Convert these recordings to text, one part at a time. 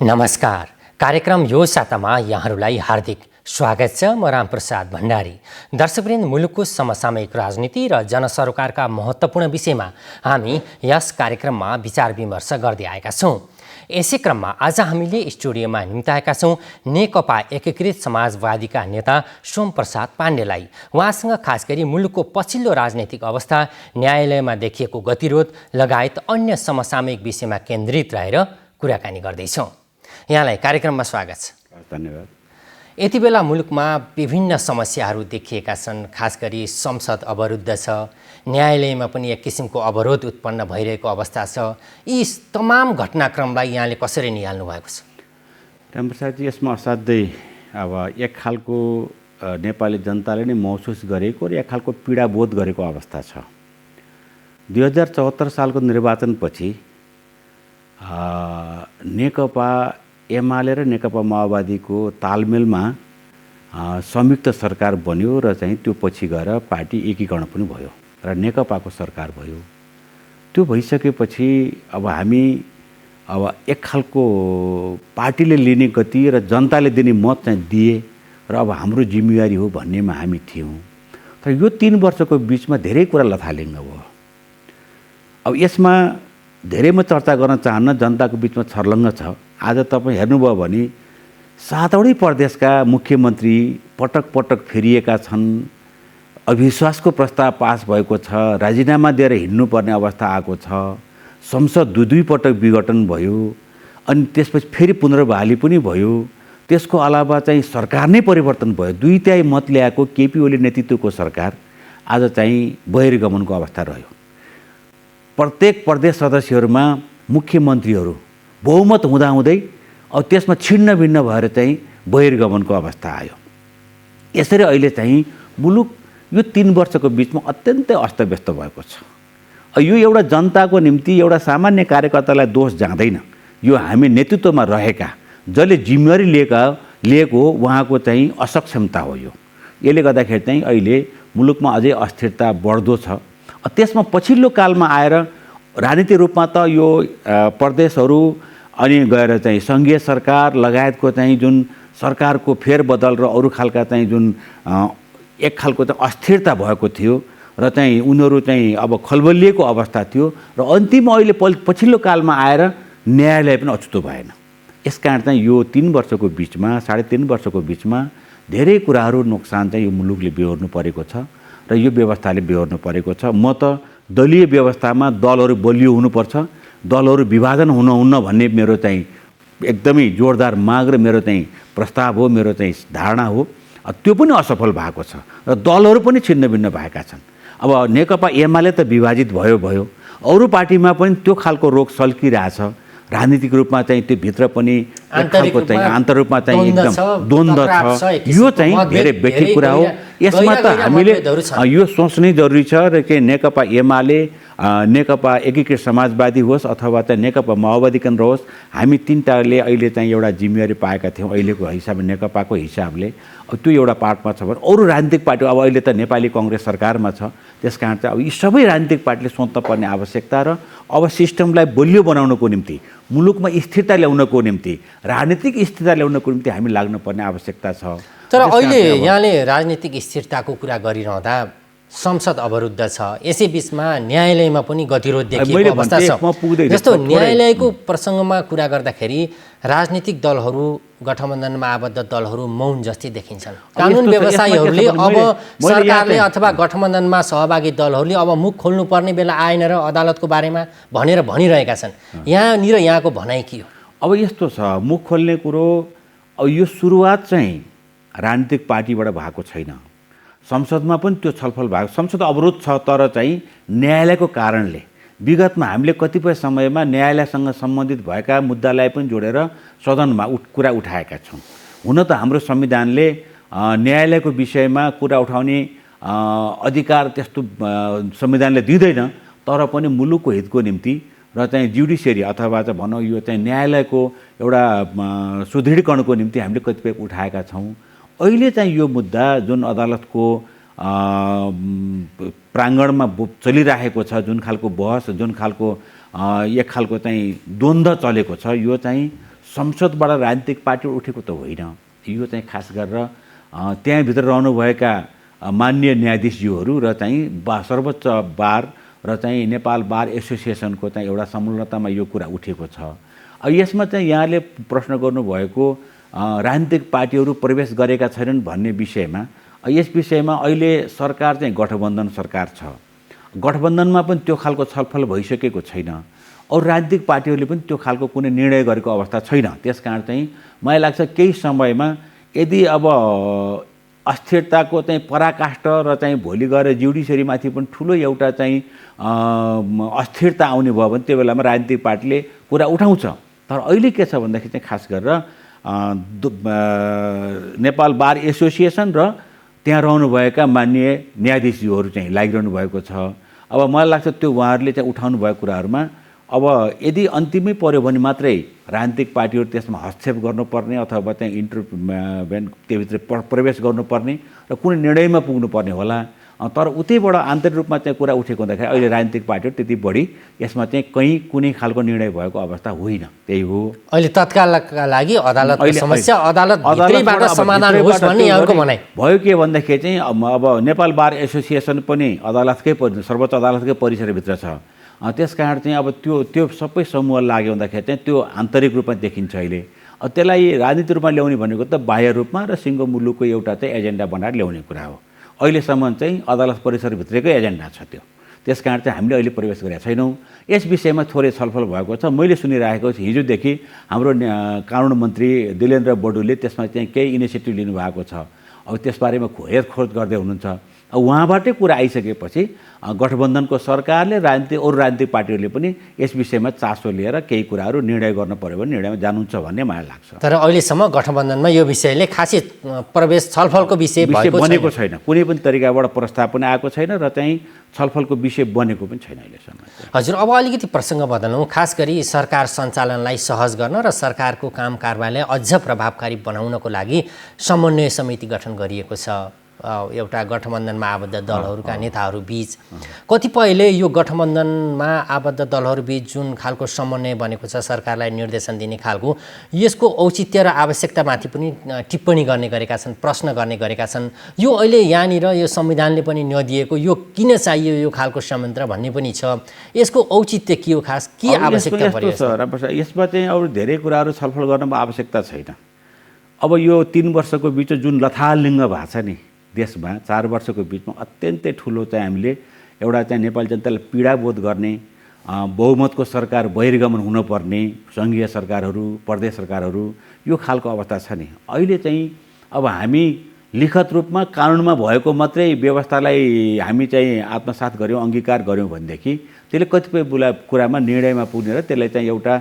नमस्कार। कार्यक्रम यो सातामा यहाँहरूलाई हार्दिक स्वागत छ। म रामप्रसाद भण्डारी। दर्शकवृन्द, मुलुकको समसामयिक राजनीति र जनसरोकारका महत्त्वपूर्ण विषयमा हामी यस कार्यक्रममा विचार विमर्श गर्दै आएका छौँ। यसै क्रममा आज हामीले स्टुडियोमा निम्ताएका छौँ नेकपा एकीकृत समाजवादीका नेता सोमप्रसाद पाण्डेलाई। उहाँसँग खास गरी मुलुकको पछिल्लो राजनैतिक अवस्था, न्यायालयमा देखिएको गतिरोध लगायत अन्य समसामयिक विषयमा केन्द्रित रहेर कुराकानी गर्दैछौँ। यहाँलाई कार्यक्रममा स्वागत छ। धन्यवाद। यति बेला मुलुकमा विभिन्न समस्याहरू देखिएका छन्। खास गरी संसद अवरुद्ध छ, न्यायालयमा पनि एक किसिमको अवरोध उत्पन्न भइरहेको अवस्था छ। यी तमाम घटनाक्रमलाई यहाँले कसरी निहाल्नु भएको छ? रामप्रसादजी, यसमा असाध्यै एक खालको नेपाली जनताले नै महसुस गरेको र एक खालको पीडाबोध गरेको अवस्था छ। 2074 सालको निर्वाचनपछि नेकपा एमाले र नेकपा माओवादीको तालमेलमा संयुक्त सरकार बन्यो र चाहिँ त्यो पछि गएर पार्टी एकीकरण पनि भयो र नेकपाको सरकार भयो। त्यो भइसकेपछि हामी एक खालको पार्टीले लिने गति र जनताले दिने मत चाहिँ दिए र हाम्रो जिम्मेवारी हो भन्नेमा हामी थियौँ। तर यो 3 वर्षको बिचमा धेरै कुरा लथालिङ्ग भयो। यसमा धेरै म चर्चा गर्न चाहन्न, जनताको बिचमा छर्लङ्ग छ। आज तपाईँ हेर्नुभयो भने 7वटै प्रदेशका मुख्यमन्त्री पटक पटक फेरिएका छन्। अविश्वासको प्रस्ताव पास भएको छ, राजीनामा दिएर हिँड्नुपर्ने अवस्था आएको छ। संसद 2 पटक विघटन भयो अनि त्यसपछि फेरि पुनर्बहाली पनि भयो। त्यसको अलावा चाहिँ सरकार नै परिवर्तन भयो। 2/3 मत ल्याएको केपी ओली नेतृत्वको सरकार आज चाहिँ बहिर्गमनको अवस्था रह्यो। प्रत्येक प्रदेश सदस्यहरूमा मुख्यमन्त्रीहरू बहुमत हुँदाहुँदै त्यसमा छिन्न भिन्न भएर चाहिँ बहिर्गमनको अवस्था आयो। यसरी अहिले चाहिँ मुलुक यो 3 वर्षको बिचमा अत्यन्तै अस्तव्यस्त भएको छ। यो एउटा जनताको निम्ति एउटा सामान्य कार्यकर्तालाई दोष जाँदैन। यो हामी नेतृत्वमा रहेका जसले जिम्मेवारी लिएको उहाँको चाहिँ असक्षमता हो। यसले गर्दाखेरि चाहिँ अहिले मुलुकमा अझै अस्थिरता बढ्दो छ। त्यसमा पछिल्लो कालमा आएर राजनीतिक रूपमा त यो प्रदेशहरू अनि गएर चाहिँ सङ्घीय सरकार लगायतको चाहिँ जुन सरकारको फेरबदल र अरू खालका चाहिँ जुन एक खालको चाहिँ अस्थिरता भएको थियो र चाहिँ उनीहरू चाहिँ अब खलबलिएको अवस्था थियो र अन्तिममा अहिले पछिल्लो कालमा आएर न्यायालय पनि अछुतो भएन। यसकारण चाहिँ यो 3 वर्षको बिचमा 3.5 वर्षको बिचमा धेरै कुराहरू नोक्सान चाहिँ यो मुलुकले बेहोर्नु परेको छ र यो व्यवस्थाले बेहोर्नु परेको छ। म त दलीय व्यवस्थामा दलहरू बलियो हुनुपर्छ, दलहरू विभाजन हुनुहुन्न भन्ने मेरो चाहिँ एकदमै जोरदार माग र मेरो चाहिँ प्रस्ताव हो, मेरो चाहिँ धारणा हो। त्यो पनि असफल भएको छ र दलहरू पनि छिन्नभिन्न भएका छन्। अब नेकपा एमाले त विभाजित भयो, अरू पार्टीमा पनि त्यो खालको रोग सल्किरहेछ। राजनीतिक रूपमा चाहिँ त्यो भित्र पनि एक खालको चाहिँ आन्तरिक रूपमा चाहिँ एकदम द्वन्द्व छ। यो चाहिँ धेरै व्यक्ति कुरा हो। यसमा त हामीले यो सोच्नै जरुरी छ र के नेकपा एमाले, नेकपा एकीकृत समाजवादी होस् अथवा चाहिँ नेकपा माओवादी केन्द्र होस्, हामी तीनटाले अहिले चाहिँ एउटा जिम्मेवारी पाएका थियौँ। अहिलेको हिसाबले नेकपाको हिसाबले त्यो एउटा पार्टमा छ भने अरू राजनीतिक पार्टी अब अहिले त नेपाली कङ्ग्रेस सरकारमा छ। त्यसकारण चाहिँ अब यी सबै राजनीतिक पार्टीले सोच्नुपर्ने आवश्यकता र अब सिस्टमलाई बलियो बनाउनको निम्ति, मुलुकमा स्थिरता ल्याउनको निम्ति, राजनीतिक स्थिरता ल्याउनको निम्ति हामी लाग्नुपर्ने आवश्यकता छ। तर अहिले यहाँले राजनीतिक स्थिरताको कुरा गरिरहँदा संसद अवरुद्ध छ, यसै बिचमा न्यायालयमा पनि गतिरोध देखिएको अवस्था छ। जस्तो न्यायालयको प्रसङ्गमा कुरा गर्दाखेरि राजनीतिक दलहरू, गठबन्धनमा आबद्ध दलहरू मौन जस्तै देखिन्छन्। कानुन व्यवसायीहरूले अब सरकारले अथवा गठबन्धनमा सहभागी दलहरूले अब मुख खोल्नुपर्ने बेला आएन र अदालतको बारेमा भनेर भनिरहेका छन्। यहाँनिर यहाँको भनाइ के हो? अब यस्तो छ, मुख खोल्ने कुरो अब यो सुरुवात चाहिँ राजनीतिक पार्टीबाट भएको छैन। संसदमा पनि त्यो छलफल भएको, संसद अवरोध छ, तर चाहिँ न्यायालयको कारणले विगतमा हामीले कतिपय समयमा न्यायालयसँग सम्बन्धित भएका मुद्दालाई पनि जोडेर सदनमा कुरा उठाएका छौँ। हुन त हाम्रो संविधानले न्यायालयको विषयमा कुरा उठाउने अधिकार त्यस्तो संविधानले दिँदैन, तर पनि मुलुकको हितको निम्ति र चाहिँ जुडिसियरी अथवा चाहिँ भनौँ यो चाहिँ न्यायालयको एउटा सुदृढीकरणको निम्ति हामीले कतिपय उठाएका छौँ। अहिले चाहिँ यो मुद्दा जुन अदालतको प्राङ्गणमा चलिरहेको छ, जुन खालको बहस, जुन खालको एक खालको चाहिँ द्वन्द्व चलेको छ, यो चाहिँ संसदबाट राजनीतिक पार्टी उठेको त होइन। यो चाहिँ खास गरेर त्यहाँभित्र रहनुभएका माननीय न्यायाधीशज्यूहरू र चाहिँ सर्वोच्च बार र चाहिँ नेपाल बार एसोसिएसनको चाहिँ एउटा संलग्नतामा यो कुरा उठेको छ। यसमा चाहिँ यहाँले प्रश्न गर्नुभएको राजनीतिक पार्टीहरू प्रवेश गरेका छैनन् भन्ने विषयमा, यस विषयमा अहिले सरकार चाहिँ गठबन्धन सरकार छ। गठबन्धनमा पनि त्यो खालको छलफल भइसकेको छैन। अरू राजनीतिक पार्टीहरूले पनि त्यो खालको कुनै निर्णय गरेको अवस्था छैन। त्यसकारण चाहिँ मलाई लाग्छ केही समयमा यदि अब अस्थिरताको चाहिँ पराकाष्ठ र चाहिँ भोलि गएर जुडिसियरीमाथि पनि ठुलो एउटा चाहिँ अस्थिरता आउने भयो भने त्यो बेलामा राजनीतिक पार्टीले कुरा उठाउँछ। तर अहिले के छ भन्दाखेरि चाहिँ खास गरेर नेपाल बार एसोसिएसन र त्यहाँ रहनुभएका माननीय न्यायाधीशज्यूहरू चाहिँ लागिरहनु भएको छ। अब मलाई लाग्छ त्यो उहाँहरूले चाहिँ उठाउनु भएको कुराहरूमा अब यदि अन्तिमै पर्यो भने मात्रै राजनीतिक पार्टीहरू त्यसमा हस्तक्षेप गर्नुपर्ने अथवा चाहिँ इन्टरभेन त्योभित्र प्रवेश गर्नुपर्ने र कुनै निर्णयमा पुग्नुपर्ने होला। तर उतैबाट आन्तरिक रूपमा चाहिँ कुरा उठेको हुँदाखेरि अहिले राजनीतिक पार्टीहरू त्यति बढी यसमा चाहिँ कुनै खालको निर्णय भएको अवस्था होइन। त्यही हो अहिले तत्कालका लागि अदालतको समस्या अदालतभित्रैबाट समाधान होस् भन्ने यहाँको भनाइ भयो। के भन्दाखेरि चाहिँ अब नेपाल बार एसोसिएसन पनि अदालतकै सर्वोच्च अदालतकै परिसरभित्र छ। त्यसकारण चाहिँ अब त्यो सबै समूह लाग्यो भन्दाखेरि चाहिँ त्यो आन्तरिक रूपमा देखिन्छ। अहिले त्यसलाई राजनीतिक रूपमा ल्याउने भनेको त बाह्य रूपमा र सिङ्गो मुलुकको एउटा चाहिँ एजेन्डा बनाएर ल्याउने कुरा हो। अहिलेसम्म चाहिँ अदालत परिसरभित्रकै एजेन्डा छ त्यो। त्यसकारण चाहिँ हामीले अहिले प्रवेश गरेका छैनौँ। यस विषयमा थोरै छलफल भएको छ। मैले सुनिरहेको छु हिजोदेखि हाम्रो कानुन मन्त्री दिलेन्द्र बडुले त्यसमा चाहिँ केही इनिसिएटिभ लिनुभएको छ। अब त्यसबारेमा हेरखोज गर्दै हुनुहुन्छ। उहाँबाटै कुरा आइसकेपछि गठबन्धनको सरकारले अरू राजनीतिक पार्टीहरूले पनि यस विषयमा चासो लिएर केही कुराहरू निर्णय गर्न पर्यो भने निर्णयमा जानुहुन्छ भन्ने मलाई लाग्छ। तर अहिलेसम्म गठबन्धनमा यो विषयले खासै प्रवेश छलफलको विषय बनेको छैन। कुनै पनि तरिकाबाट प्रस्ताव पनि आएको छैन र चाहिँ छलफलको विषय बनेको पनि छैन अहिलेसम्म। हजुर, अब अलिकति प्रसङ्ग बदलौँ। खास गरी सरकार सञ्चालनलाई सहज गर्न र सरकारको काम कारबारलाई अझ प्रभावकारी बनाउनको लागि समन्वय समिति गठन गरिएको छ। एउटा गठबन्धनमा आबद्ध दलहरूका नेताहरू बीच कतिपयले यो गठबन्धनमा आबद्ध दलहरू बीच जुन खालको समन्वय बनेको छ सरकारलाई निर्देशन दिने खालको, यसको औचित्य र आवश्यकतामाथि पनि टिप्पणी गर्ने गरेका छन्, प्रश्न गर्ने गरेका छन्। यो अहिले यहाँनिर यो संविधानले पनि नदिएको यो किन चाहियो यो खालको संयन्त्र भन्ने पनि छ। यसको औचित्य के हो, खास के आवश्यकता पर्यो? यसमा चाहिँ अरू धेरै कुराहरू छलफल गर्नमा आवश्यकता छैन। अब यो 3 वर्षको बिचमा जुन लथालिङ्ग भएको छ नि देशमा, 4 वर्षको बिचमा अत्यन्तै ठुलो चाहिँ हामीले एउटा चाहिँ नेपाली जनतालाई पीडा बोध गर्ने बहुमतको सरकार बहिर्गमन हुनुपर्ने सङ्घीय सरकारहरू, प्रदेश सरकारहरू, यो खालको अवस्था छ नि। अहिले चाहिँ अब हामी लिखित रूपमा कानुनमा भएको मात्रै व्यवस्थालाई हामी चाहिँ आत्मसात गऱ्यौँ, अङ्गीकार गऱ्यौँ भनेदेखि त्यसले कतिपय कुरामा निर्णयमा पुग्ने र त्यसलाई चाहिँ एउटा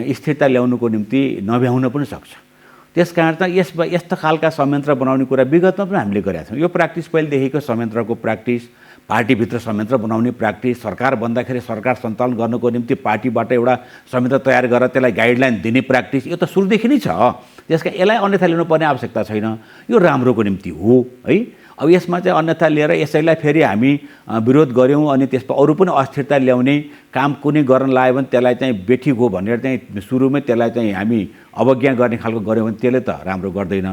स्थिरता ल्याउनुको निम्ति नभ्याउन पनि सक्छ। त्यसकारण चाहिँ यस्ता खालका संयन्त्र बनाउने कुरा विगतमा पनि हामीले गरेका छौँ। यो प्र्याक्टिस पहिलेदेखिको संयन्त्रको प्र्याक्टिस, पार्टीभित्र संयन्त्र बनाउने प्र्याक्टिस, सरकार बन्दाखेरि सरकार सञ्चालन गर्नको निम्ति पार्टीबाट एउटा संयन्त्र तयार गरेर त्यसलाई गाइडलाइन दिने प्र्याक्टिस यो त सुरुदेखि नै छ। त्यसका यसलाई अन्यथा लिनुपर्ने आवश्यकता छैन। यो राम्रोको निम्ति हो है। अब यसमा चाहिँ अन्यथा लिएर यसैलाई फेरि हामी विरोध गऱ्यौँ अनि त्यसमा अरू पनि अस्थिरता ल्याउने काम कुनै गर्न लाग्यो भने त्यसलाई चाहिँ बेठी गयो भनेर चाहिँ सुरुमै त्यसलाई चाहिँ हामी अवज्ञा गर्ने खालको गऱ्यौँ भने त्यसले त राम्रो गर्दैन।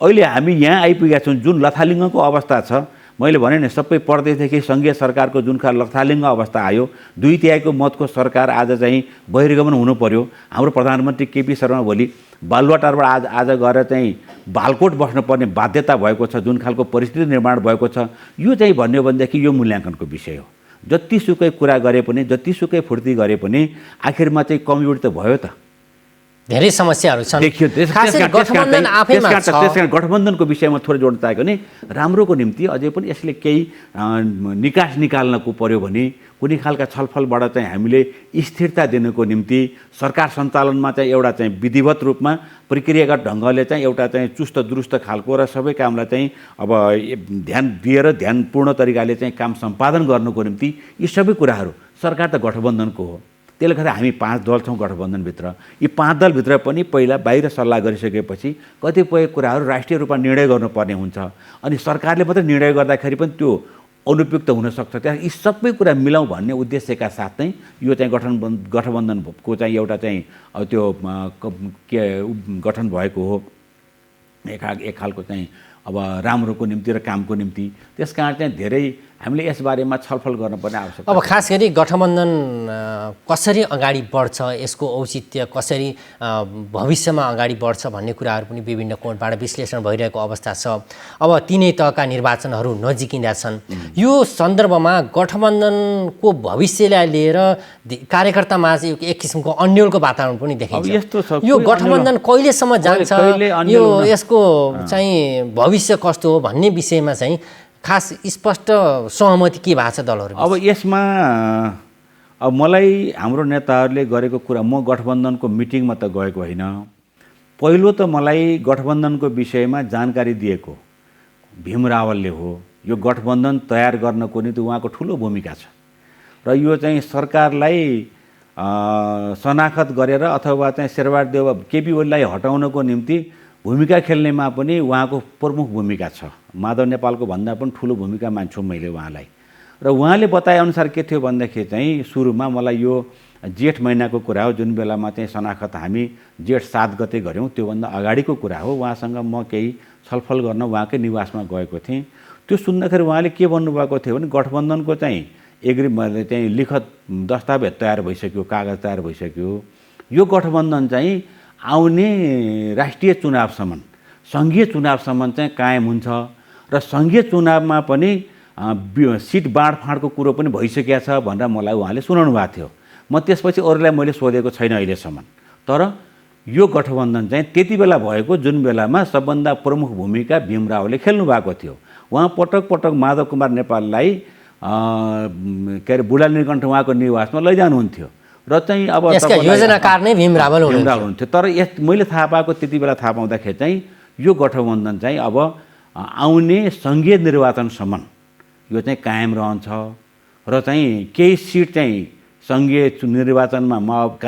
अहिले हामी यहाँ आइपुगेका छौँ जुन लथालिङ्गको अवस्था छ। मैले भने नि सबै प्रदेशदेखि सङ्घीय सरकारको जुन खाल लथालिङ्ग अवस्था आयो, 2/3 मतको सरकार आज चाहिँ बहिर्गमन हुनु पर्यो। हाम्रो प्रधानमन्त्री केपी शर्मा भोलि बालुवाटारबाट आज गएर चाहिँ बालकोट बस्नुपर्ने बाध्यता भएको छ, जुन खालको परिस्थिति निर्माण भएको छ। यो चाहिँ भन्यो भनेदेखि यो मूल्याङ्कनको विषय हो। जतिसुकै कुरा गरे पनि, जतिसुकै फुर्ती गरे पनि आखिरमा चाहिँ कमजोरी त भयो त। धेरै समस्याहरू छन्। त्यसकारण गठबन्धनको विषयमा थोरै जोड्न चाहेको नि राम्रोको निम्ति अझै पनि यसले केही निकास निकाल्नको पर्यो भने कुनै खालका छलफलबाट चाहिँ हामीले स्थिरता दिनको निम्ति सरकार सञ्चालनमा चाहिँ एउटा चाहिँ विधिवत रूपमा प्रक्रियागत ढङ्गले चाहिँ एउटा चाहिँ चुस्त दुरुस्त खालको र सबै कामलाई चाहिँ अब ध्यान दिएर ध्यानपूर्ण तरिकाले चाहिँ काम सम्पादन गर्नुको निम्ति यी सबै कुराहरू सरकार त गठबन्धनको हो। त्यसले गर्दा हामी 5 दल छौँ गठबन्धनभित्र। यी 5 दलभित्र पनि पहिला बाहिर सल्लाह गरिसकेपछि कतिपय कुराहरू राष्ट्रिय रूपमा निर्णय गर्नुपर्ने हुन्छ। अनि सरकारले मात्रै निर्णय गर्दाखेरि पनि त्यो अनुपयुक्त हुनसक्छ। त्यहाँ यी सबै कुरा मिलाउँ भन्ने उद्देश्यका साथ नै यो चाहिँ गठबन्धनको चाहिँ एउटा चाहिँ त्यो के गठन भएको हो, एक खालको चाहिँ अब राम्रोको निम्ति र कामको निम्ति। त्यस कारण चाहिँ धेरै हामीले यसबारेमा छलफल गर्नुपर्ने आवश्यकता। अब खास गरी गठबन्धन कसरी अगाडि बढ्छ, यसको औचित्य कसरी भविष्यमा अगाडि बढ्छ भन्ने कुराहरू पनि विभिन्न कोणबाट विश्लेषण भइरहेको अवस्था छ। अब तिनै तहका निर्वाचनहरू नजिकिँदा छन्। यो सन्दर्भमा गठबन्धनको भविष्यलाई लिएर कार्यकर्तामा चाहिँ एक किसिमको अन्योलको वातावरण पनि देखिन्छ। यो गठबन्धन कहिलेसम्म जान्छ, यो यसको चाहिँ भविष्य कस्तो हो भन्ने विषयमा चाहिँ खास स्पष्ट सहमति के भएको छ दलहरू? अब यसमा अब मलाई हाम्रो नेताहरूले गरेको कुरा, म गठबन्धनको मिटिङमा त गएको होइन। पहिलो त मलाई गठबन्धनको विषयमा जानकारी दिएको भीम रावलले हो। यो गठबन्धन तयार गर्नको निम्ति उहाँको ठुलो भूमिका छ र यो चाहिँ सरकारलाई शनाखत गरेर अथवा चाहिँ शेरबहादुर केपी ओलीलाई हटाउनको निम्ति भूमिका खेल्नेमा पनि उहाँको प्रमुख भूमिका छ। माधव नेपालको भन्दा पनि ठुलो भूमिका मान्छु मैले उहाँलाई। र उहाँले बताएअनुसार के थियो भन्दाखेरि चाहिँ सुरुमा मलाई यो जेठ महिनाको कुरा हो, जुन बेलामा चाहिँ शनाखत हामी जेठ 7 गते गऱ्यौँ, त्योभन्दा अगाडिको कुरा हो। उहाँसँग म केही छलफल गर्न उहाँकै निवासमा गएको थिएँ। त्यो सुन्दाखेरि उहाँले के भन्नुभएको थियो भने गठबन्धनको चाहिँ चाहिँ लिखत दस्तावेज तयार भइसक्यो, कागज तयार भइसक्यो। यो गठबन्धन चाहिँ आउने राष्ट्रिय चुनावसम्म, सङ्घीय चुनावसम्म चाहिँ कायम हुन्छ र सङ्घीय चुनावमा पनि सिट बाँडफाँडको कुरो पनि भइसकेको छ भनेर मलाई उहाँले सुनाउनु भएको थियो। म त्यसपछि अरूलाई मैले सोधेको छैन अहिलेसम्म। तर यो गठबन्धन चाहिँ त्यति बेला भएको जुन बेलामा सबभन्दा प्रमुख भूमिका भीम रावले खेल्नु भएको थियो। उहाँ पटक पटक माधव कुमार नेपाललाई के अरे बुढा नीलकण्ठ उहाँको निवासमा लैजानुहुन्थ्यो र चाहिँ अब यसका योजनाकार नै भीम रावल हुनुहुन्थ्यो। तर मैले थाहा पाएको त्यति बेला थाहा पाउँदाखेरि चाहिँ यो गठबन्धन चाहिँ अब आउने सङ्घीय निर्वाचनसम्म यो चाहिँ कायम रहन्छ र चाहिँ केही सिट चाहिँ सङ्घीय निर्वाचनमा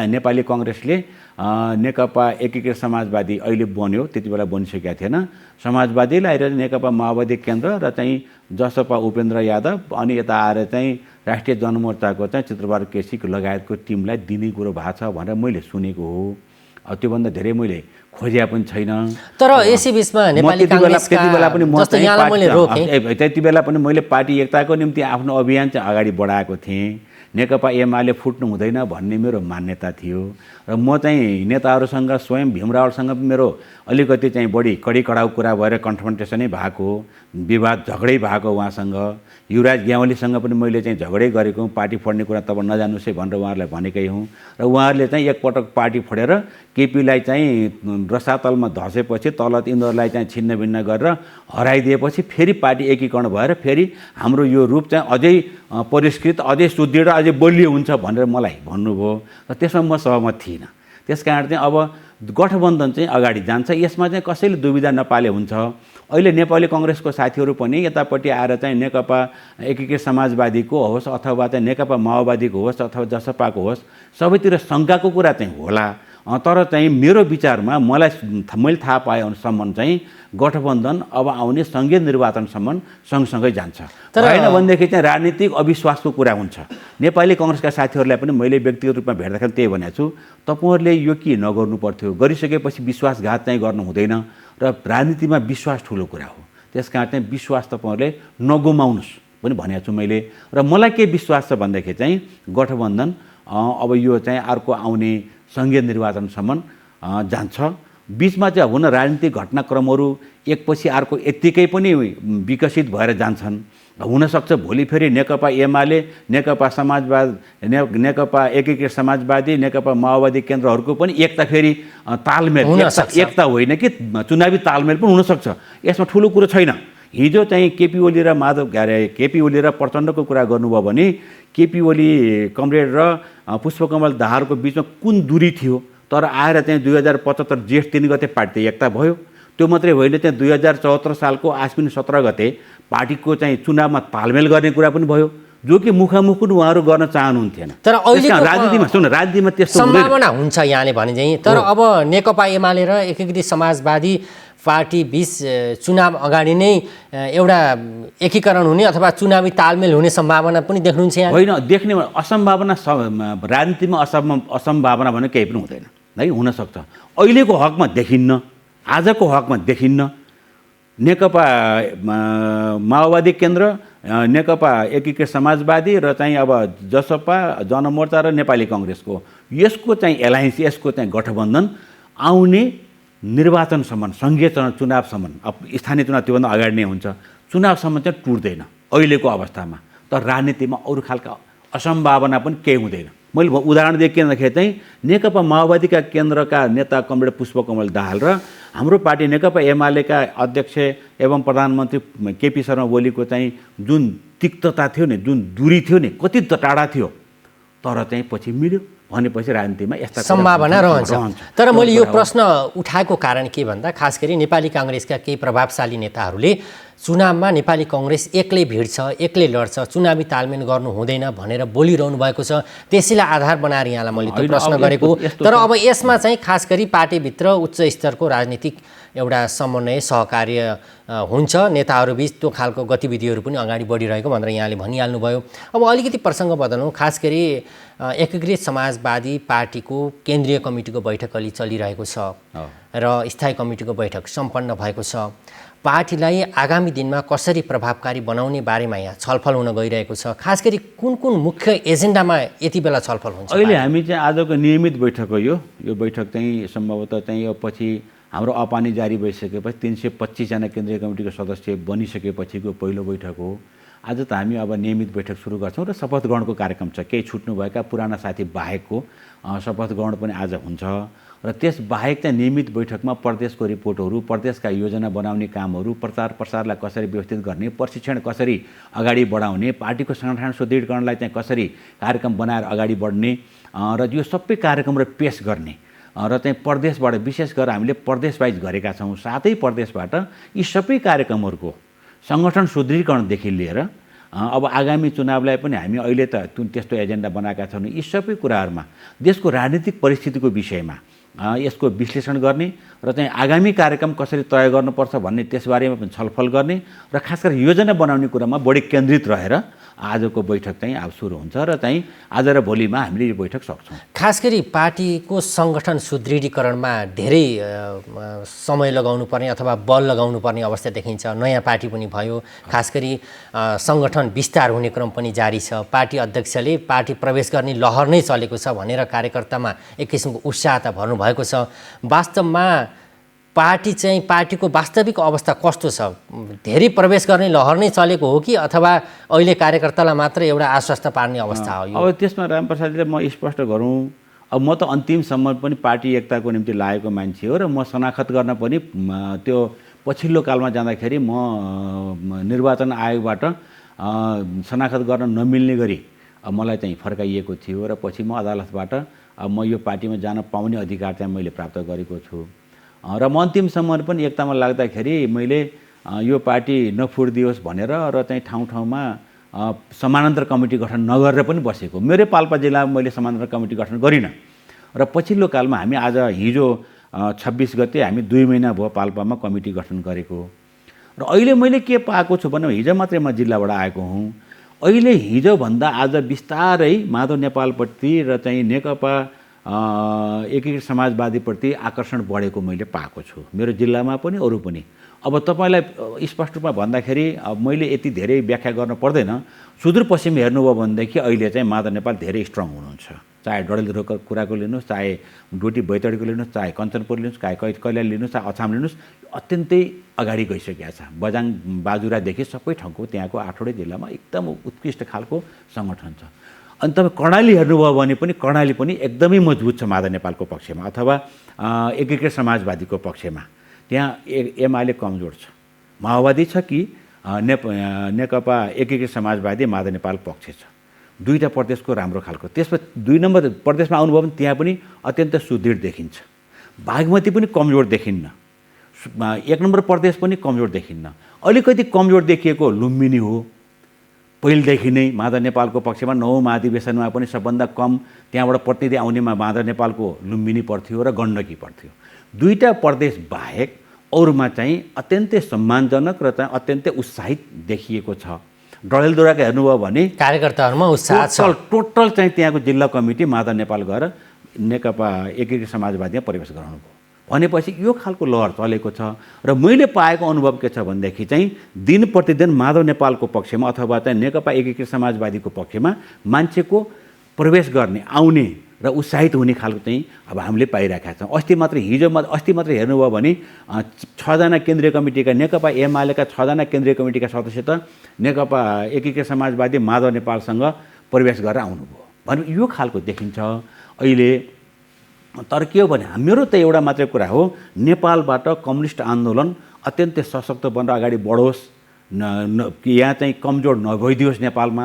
नेपाली कङ्ग्रेसले नेकपा एकीकृत समाजवादी अहिले बन्यो, त्यति बेला बनिसकेका थिएन, समाजवादीलाई र नेकपा माओवादी केन्द्र र चाहिँ जसपा उपेन्द्र यादव अनि यता आएर चाहिँ राष्ट्रिय जनमोर्चाको चाहिँ चित्रबहादुर केसी लगायतको टिमलाई दिने कुरो भएको छ भनेर मैले सुनेको हो। त्योभन्दा धेरै मैले खोजिया पनि छैन। तर यसै बिचमा नेपाली काङ्ग्रेसका जस्तो यहाँलाई मैले रोकेँ, त्यति बेला पनि मैले पार्टी एकताको निम्ति आफ्नो अभियान चाहिँ अगाडि बढाएको थिएँ। नेकपा एमाले फुट्नु हुँदैन भन्ने मेरो मान्यता थियो र म चाहिँ नेताहरूसँग स्वयं भीम रावलसँग मेरो अलिकति चाहिँ बढी कडी कडाउ कुरा भएर कन्फ्रन्टेसनै भएको, विवाद झगडै भएको उहाँसँग। युवराज ग्यावालीसँग पनि मैले चाहिँ झगडै गरेको, पार्टी फोड्ने कुरा तब नजानुस् है भनेर उहाँहरूलाई भनेकै हुँ। र उहाँहरूले चाहिँ एकपटक पार्टी फोडेर केपीलाई चाहिँ रसातलमा धसेपछि तल यिनीहरूलाई चाहिँ छिन्नभिन्न गरेर हराइदिएपछि फेरि पार्टी एकीकरण भएर फेरि हाम्रो यो रूप चाहिँ अझै परिष्कृत, अझै सुदृढ, अझै बलियो हुन्छ भनेर मलाई भन्नुभयो र त्यसमा म सहमत थिइनँ। त्यसकारण चाहिँ अब गठबन्धन चाहिँ अगाडि जान्छ, यसमा चाहिँ कसैले दुविधा नपाले हुन्छ। अहिले नेपाली कङ्ग्रेसको साथीहरू पनि यतापट्टि आएर चाहिँ नेकपा एकीकृत समाजवादीको होस् अथवा चाहिँ नेकपा माओवादीको होस् अथवा जसपाको होस्, सबैतिर शङ्काको कुरा चाहिँ होला। तर चाहिँ मेरो विचारमा मैले थाहा पाएसम्म चाहिँ गठबन्धन अब आउने सङ्घीय निर्वाचनसम्म सँगसँगै जान्छ। होइन भनेदेखि चाहिँ राजनीतिक अविश्वासको कुरा हुन्छ। नेपाली कङ्ग्रेसका साथीहरूलाई पनि मैले व्यक्तिगत रूपमा भेट्दाखेरि त्यही भनेको छु, तपाईँहरूले यो के नगर्नु पर्थ्यो, गरिसकेपछि विश्वासघात चाहिँ गर्नु हुँदैन र राजनीतिमा विश्वास ठुलो कुरा हो। त्यस कारण चाहिँ विश्वास तपाईँहरूले नगुमाउनुहोस् पनि भनेको छु मैले। र मलाई के विश्वास छ भन्दाखेरि चाहिँ गठबन्धन अब यो चाहिँ अर्को आउने सङ्घीय निर्वाचनसम्म जान्छ। बिचमा चाहिँ हुन राजनीतिक घटनाक्रमहरू एकपछि अर्को यत्तिकै पनि विकसित भएर जान्छन्। हुनसक्छ भोलि फेरि नेकपा एमाले, नेकपा समाजवाद, नेकपा एकीकृत समाजवादी, नेकपा माओवादी केन्द्रहरूको पनि एकता फेरि तालमेल, एकता होइन कि चुनावी तालमेल पनि हुनसक्छ। यसमा ठुलो कुरो छैन। हिजो चाहिँ केपी ओली र केपी ओली र प्रचण्डको कुरा गर्नुभयो भने केपी ओली कमरेड र पुष्पकमल दाहालको बिचमा कुन दूरी थियो, तर आएर चाहिँ 2075 जेठ 3 गते पार्टी एकता भयो। त्यो मात्रै होइन, चाहिँ 2074 सालको आश्विन 17 गते पार्टीको चाहिँ चुनावमा तालमेल गर्ने कुरा पनि भयो। जो कि मुखामुख पनि उहाँहरू गर्न चाहनुहुन्थेन। तर अहिलेको राजनीतिमा सुन राजनीतिमा त्यस्तो सम्भावना हुन्छ यहाँले भने चाहिँ। तर अब नेकपा एमाले र एकीकृत समाजवादी पार्टी बीच चुनाव अगाडि नै एउटा एकीकरण हुने अथवा चुनावी तालमेल हुने सम्भावना पनि देख्नुहुन्छ यहाँ? होइन, देख्ने असम्भावना राजनीतिमा असम्भावना भने केही पनि हुँदैन है, हुनसक्छ। अहिलेको हकमा देखिन्न, आजको हकमा देखिन्न। नेकपा माओवादी केन्द्र, नेकपा एकीकृत समाजवादी र चाहिँ अब जसपा, जनमोर्चा र नेपाली कङ्ग्रेसको यसको चाहिँ एलायन्स, यसको चाहिँ गठबन्धन आउने निर्वाचनसम्म, सङ्घीय चुनावसम्म, अब स्थानीय चुनाव त्योभन्दा अगाडि नै हुन्छ, चुनावसम्म चाहिँ टुट्दैन अहिलेको अवस्थामा। तर राजनीतिमा अरू खालका असम्भावना पनि केही हुँदैन। मैले उदाहरण दिएँ के भन्दाखेरि चाहिँ नेकपा माओवादीका केन्द्रका नेता कमरेड पुष्पकमल दाहाल र हाम्रो पार्टी नेकपा एमालेका अध्यक्ष एवं प्रधानमन्त्री केपी शर्मा ओलीको चाहिँ जुन तिक्तता थियो नि, जुन दूरी थियो नि, कति टाढा थियो, तर चाहिँ पछि मिल्यो भनेपछि राजनीतिमा यस्ता सम्भावना रहन्छ। तर मैले यो प्रश्न उठाएको कारण के भन्दा खास गरी नेपाली काङ्ग्रेसका केही प्रभावशाली नेताहरूले चुनावमा नेपाली कङ्ग्रेस एक्लै भिड्छ, एक्लै लड्छ, चुनावी तालमेल गर्नु हुँदैन भनेर बोलिरहनु भएको छ। त्यसैलाई आधार बनाएर यहाँलाई मैले त्यो प्रश्न गरेको। तर अब यसमा चाहिँ खास गरी पार्टीभित्र उच्च स्तरको राजनीतिक एउटा समन्वय सहकार्य हुन्छ, नेताहरूबिच त्यो खालको गतिविधिहरू पनि अगाडि बढिरहेको भनेर यहाँले भनिहाल्नुभयो। अब अलिकति प्रसङ्ग बदलौँ। खास गरी एकीकृत समाजवादी पार्टीको केन्द्रीय कमिटीको बैठक अलि चलिरहेको छ र स्थायी कमिटीको बैठक सम्पन्न भएको छ। पार्टीलाई आगामी दिनमा कसरी प्रभावकारी बनाउने बारेमा यहाँ छलफल हुन गइरहेको छ। खास गरी कुन कुन मुख्य एजेन्डामा यति बेला छलफल हुन्छ? अहिले हामी चाहिँ आजको नियमित बैठक हो यो बैठक चाहिँ सम्भवतः चाहिँ यो पछि हाम्रो अपानी जारी भइसकेपछि 325जना केन्द्रीय कमिटीको सदस्य बनिसकेपछिको पहिलो बैठक हो। आज त हामी अब नियमित बैठक सुरु गर्छौँ र शपथ ग्रहणको कार्यक्रम छ। केही छुट्नुभएका पुराना साथी बाहेकको शपथ ग्रहण पनि आज हुन्छ र त्यस बाहेक चाहिँ नियमित बैठकमा प्रदेशको रिपोर्टहरू, प्रदेशका योजना बनाउने कामहरू, प्रचार प्रसारलाई कसरी व्यवस्थित गर्ने, प्रशिक्षण कसरी अगाडि बढाउने, पार्टीको सङ्गठन सुदृढीकरणलाई चाहिँ कसरी कार्यक्रम बनाएर अगाडि बढ्ने र यो सबै कार्यक्रमहरू पेश गर्ने र चाहिँ प्रदेशबाट विशेष गरेर हामीले प्रदेश वाइज गरेका छौँ। साथै प्रदेशबाट यी सबै कार्यक्रमहरूको सङ्गठन सुदृढीकरणदेखि लिएर अब आगामी चुनावलाई पनि हामी अहिले त त्यस्तो एजेन्डा बनाएका छौँ। यी सबै कुराहरूमा देशको राजनीतिक परिस्थितिको विषयमा यसको विश्लेषण गर्ने र चाहिँ आगामी कार्यक्रम कसरी तय गर्नुपर्छ भन्ने त्यसबारेमा पनि छलफल गर्ने र खास गरी योजना बनाउने कुरामा बढी केन्द्रित रहेर आजको बैठक चाहिँ अब सुरु हुन्छ र चाहिँ आज र भोलिमा हामीले यो बैठक सक्छौँ। खास गरी पार्टीको सङ्गठन सुदृढीकरणमा धेरै समय लगाउनु पर्ने अथवा बल लगाउनु पर्ने अवस्था देखिन्छ। नयाँ पार्टी पनि भयो, खास गरी सङ्गठन विस्तार हुने क्रम पनि जारी छ। पार्टी अध्यक्षले पार्टी प्रवेश गर्ने लहर नै चलेको छ भनेर कार्यकर्तामा एक किसिमको उत्साह त भर्नुभएको छ। वास्तवमा पार्टीको वास्तविक अवस्था कस्तो छ? धेरै प्रवेश गर्ने लहर नै चलेको हो कि अथवा अहिले कार्यकर्तालाई मात्र एउटा आश्वस्त पार्ने अवस्था हो यो? अब त्यसमा रामप्रसादले म स्पष्ट गरौँ, अब म त अन्तिमसम्म पनि पार्टी एकताको निम्ति लागेको मान्छे हो र म शनाखत गर्न पनि त्यो पछिल्लो कालमा जाँदाखेरि म निर्वाचन आयोगबाट शनाखत गर्न नमिल्ने गरी मलाई चाहिँ फर्काइएको थियो र पछि म अदालतबाट म यो पार्टीमा जान पाउने अधिकार चाहिँ मैले प्राप्त गरेको छु र म अन्तिमसम्म पनि एकतामा लाग्दाखेरि मैले यो पार्टी नफुट्दियोस् भनेर र चाहिँ ठाउँ ठाउँमा समानान्तर कमिटी गठन नगरेर पनि बसेको। मेरै पाल्पा जिल्लामा मैले समानान्तर कमिटी गठन गरिनँ र पछिल्लो कालमा हामी आज हिजो 26 गते हामी 2 महिना भयो पाल्पामा कमिटी गठन गरेको र अहिले मैले के पाएको छु भने हिजो मात्रै म जिल्लाबाट आएको हुँ। अहिले हिजोभन्दा आज बिस्तारै माधव नेपालप्रति र चाहिँ नेकपा एकीकृत समाजवादीप्रति आकर्षण बढेको मैले पाएको छु, मेरो जिल्लामा पनि अरू पनि। अब तपाईँलाई स्पष्ट रूपमा भन्दाखेरि अब मैले यति धेरै व्याख्या गर्न पर्दैन। सुदूरपश्चिम हेर्नुभयो भनेदेखि अहिले चाहिँ माधव नेपाल धेरै स्ट्रङ हुनुहुन्छ। चाहे डडेलधुराको कुराको लिनुहोस्, चाहे डोटी बैतडीको लिनुहोस्, चाहे कञ्चनपुर लिनुहोस्, चाहे कैलाली लिनुहोस्, चाहे अछाम लिनुहोस्, अत्यन्तै अगाडि गइसकेको छ। बजाङ बाजुरादेखि सबै ठाउँको त्यहाँको 8वटै जिल्लामा एकदम उत्कृष्ट खालको सङ्गठन छ। अनि तपाईँ कर्णाली हेर्नुभयो भने पनि कर्णाली पनि एकदमै मजबुत छ माधव नेपालको पक्षमा अथवा एकीकृत समाजवादीको पक्षमा। त्यहाँ एमाले कमजोर छ, माओवादी छ कि नेकपा एकीकृत समाजवादी माधव नेपाल पक्ष छ। दुईवटा प्रदेशको राम्रो खालको। त्यसमा 2 नम्बर प्रदेशमा आउनुभयो भने त्यहाँ पनि अत्यन्त सुदृढ देखिन्छ। बागमती पनि कमजोर देखिन्न, 1 नम्बर प्रदेश पनि कमजोर देखिन्न। अलिकति कमजोर देखिएको लुम्बिनी हो, पहिलेदेखि नै माधव नेपालको पक्षमा 9औं महाधिवेशनमा पनि सबभन्दा कम त्यहाँबाट प्रतिनिधि आउनेमा माधव नेपालको लुम्बिनी पर्थ्यो र गण्डकी पर्थ्यो। दुईटा प्रदेश बाहेक अरूमा चाहिँ अत्यन्तै सम्मानजनक र चाहिँ अत्यन्तै उत्साहित देखिएको छ। डडेलधुराको हेर्नुभयो भने कार्यकर्ताहरूमा उत्साह छ। टोटल चाहिँ त्यहाँको जिल्ला कमिटी माधव नेपाल गएर नेकपा एकीकृत समाजवादीमा प्रवेश गराउनु भयो भनेपछि यो खालको लहर चलेको छ। र मैले पाएको अनुभव के छ भनेदेखि चाहिँ दिन प्रतिदिन माधव नेपालको पक्षमा अथवा चाहिँ नेकपा एकीकृत समाजवादीको पक्षमा मान्छेको प्रवेश गर्ने आउने र उत्साहित हुने खालको चाहिँ अब हामीले पाइरहेका छौँ। अस्ति मात्र हेर्नुभयो भने 6 जना केन्द्रीय कमिटीका नेकपा एमालेका 6 जना केन्द्रीय कमिटीका सदस्य त नेकपा एकीकृत समाजवादी माधव नेपालसँग प्रवेश गरेर आउनुभयो भने यो खालको देखिन्छ अहिले। तर के हो भने मेरो त एउटा मात्रै कुरा हो, नेपालबाट कम्युनिस्ट आन्दोलन अत्यन्तै सशक्त बनेर अगाडि बढोस्, यहाँ चाहिँ कमजोर नभइदियोस् नेपालमा,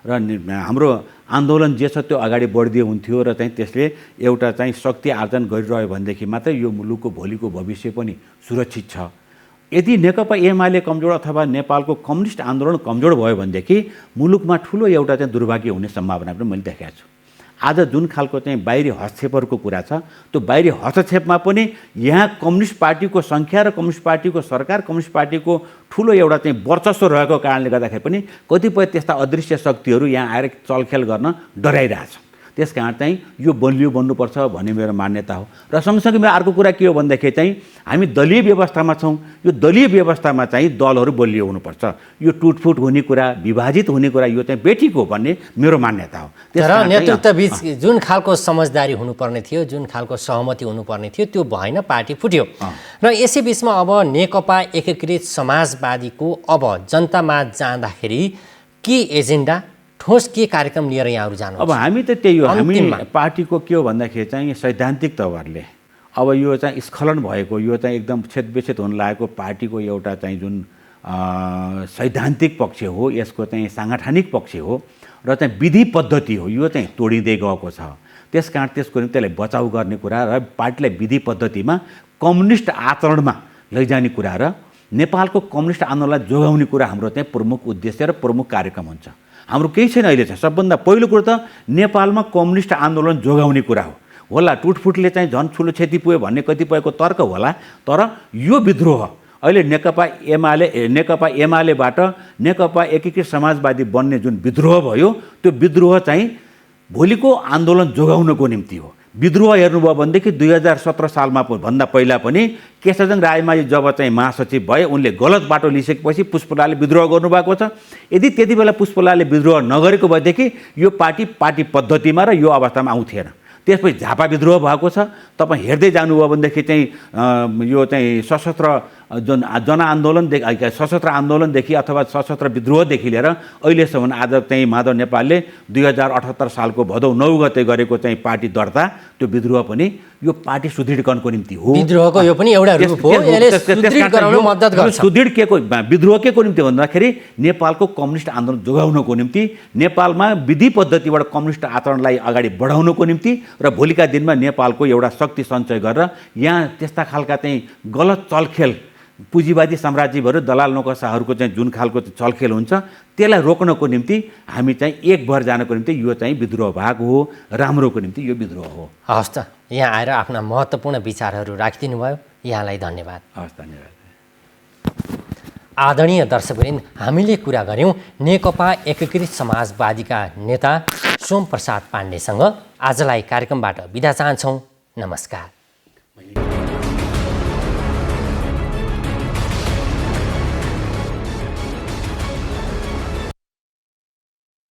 र हाम्रो आन्दोलन जे छ त्यो अगाडि बढिदियो हुन्थ्यो र चाहिँ त्यसले एउटा चाहिँ शक्ति आर्जन गरिरह्यो भनेदेखि मात्रै यो मुलुकको भोलिको भविष्य पनि सुरक्षित छ। यदि नेकपा एमाले कमजोर अथवा नेपालको कम्युनिस्ट आन्दोलन कमजोर भयो भनेदेखि मुलुकमा ठुलो एउटा चाहिँ दुर्भाग्य हुने सम्भावना पनि मैले देखेको छु। आज जुन खालको चाहिँ बाहिरी हस्तक्षेपहरूको कुरा छ त्यो बाहिरी हस्तक्षेपमा पनि यहाँ कम्युनिस्ट पार्टीको सङ्ख्या र कम्युनिस्ट पार्टीको सरकार, कम्युनिस्ट पार्टीको ठुलो एउटा चाहिँ वर्चस्व रहेको कारणले गर्दाखेरि पनि कतिपय त्यस्ता अदृश्य शक्तिहरू यहाँ आएर चलखेल गर्न डराइरहेछ। त्यस कारण चाहिँ यो बलियो बन्नुपर्छ भन्ने मेरो मान्यता हो। र सँगसँगै मेरो अर्को कुरा के हो भनेदेखि चाहिँ हामी दलीय व्यवस्थामा छौँ। यो दलीय व्यवस्थामा चाहिँ दलहरू बलियो हुनुपर्छ। यो टुटफुट हुने कुरा, विभाजित हुने कुरा यो चाहिँ बेठिक हो भन्ने मेरो मान्यता हो। तर नेतृत्वबीच जुन खालको समझदारी हुनुपर्ने थियो, जुन खालको सहमति हुनुपर्ने थियो त्यो भएन, पार्टी फुट्यो। र यसै बिचमा अब नेकपा एकीकृत समाजवादीको अब जनतामा जाँदाखेरि के एजेन्डा, ठोस के कार्यक्रम लिएर यहाँहरू जानु? अब हामी त त्यही हो, हामी पार्टीको के हो भन्दाखेरि चाहिँ सैद्धान्तिक तवरले अब यो चाहिँ स्खलन भएको, यो चाहिँ एकदम छेदविच्छेद हुन लागेको पार्टीको एउटा चाहिँ जुन सैद्धान्तिक पक्ष हो, यसको चाहिँ साङ्गठनिक पक्ष हो र चाहिँ विधि पद्धति हो, यो चाहिँ तोडिँदै गएको छ। त्यस कारण त्यसको निम्ति त्यसलाई बचाउ गर्ने कुरा र पार्टीलाई विधि पद्धतिमा कम्युनिस्ट आचरणमा लैजाने कुरा र नेपालको कम्युनिस्ट आन्दोलनलाई जोगाउने कुरा हाम्रो चाहिँ प्रमुख उद्देश्य र प्रमुख कार्यक्रम हुन्छ। हाम्रो केही छैन अहिले चाहिँ। सबभन्दा पहिलो कुरो त नेपालमा कम्युनिस्ट आन्दोलन जोगाउने कुरा हो। होला टुटफुटले चाहिँ झन् ठुलो क्षति पुग्यो भन्ने कतिपयको तर्क होला, तर यो विद्रोह अहिले नेकपा एमालेबाट नेकपा एकीकृत समाजवादी बन्ने जुन विद्रोह भयो त्यो विद्रोह चाहिँ भोलिको आन्दोलन जोगाउनको निम्ति हो। विद्रोह हेर्नुभयो भनेदेखि 2017 सालमा भन्दा पहिला पनि केशरजङ रायमाझी जब चाहिँ महासचिव भए उनले गलत बाटो लिइसकेपछि पुष्पलालले विद्रोह गर्नुभएको छ। यदि त्यति बेला पुष्पलालले विद्रोह नगरेको भएदेखि यो पार्टी पद्धतिमा र यो अवस्थामा आउँथेन। त्यसपछि झापा विद्रोह भएको छ। तपाईँ हेर्दै जानुभयो भनेदेखि चाहिँ यो चाहिँ सशस्त्र सशस्त्र आन्दोलनदेखि अथवा सशस्त्र विद्रोहदेखि लिएर अहिलेसम्म आज चाहिँ माधव नेपालले 2078 सालको भदौ 9 गते गरेको चाहिँ पार्टी दर्ता, त्यो विद्रोह पनि यो पार्टी सुदृढीकरणको निम्ति हो। विद्रोहको यो पनि एउटा रूप हो, यसले सुदृढ गराउन मद्दत गर्छ। सुदृढ विद्रोह के को निम्ति भन्दाखेरि नेपालको कम्युनिस्ट आन्दोलन जोगाउनको निम्ति, नेपालमा विधि पद्धतिबाट कम्युनिस्ट आचरणलाई अगाडि बढाउनको निम्ति र भोलिका दिनमा नेपालको एउटा शक्ति सञ्चय गरेर यहाँ त्यस्ता खालका चाहिँ गलत चलखेल, पुँजीवादी साम्राज्यहरू, दलाल नौकरशाहहरूको चाहिँ जुन खालको चलखेल हुन्छ त्यसलाई रोक्नको निम्ति हामी चाहिँ एक भएर जानको निम्ति यो चाहिँ विद्रोह भएको हो, राम्रोको निम्ति यो विद्रोह हो। हवस् त, यहाँ आएर आफ्ना महत्त्वपूर्ण विचारहरू राखिदिनु भयो, यहाँलाई धन्यवाद। हवस्, धन्यवाद। आदरणीय दर्शकवृन्द, हामीले कुरा गऱ्यौँ नेकपा एकीकृत समाजवादीका नेता सोमप्रसाद पाण्डेसँग। आजलाई कार्यक्रमबाट बिदा चाहन्छौँ। नमस्कार।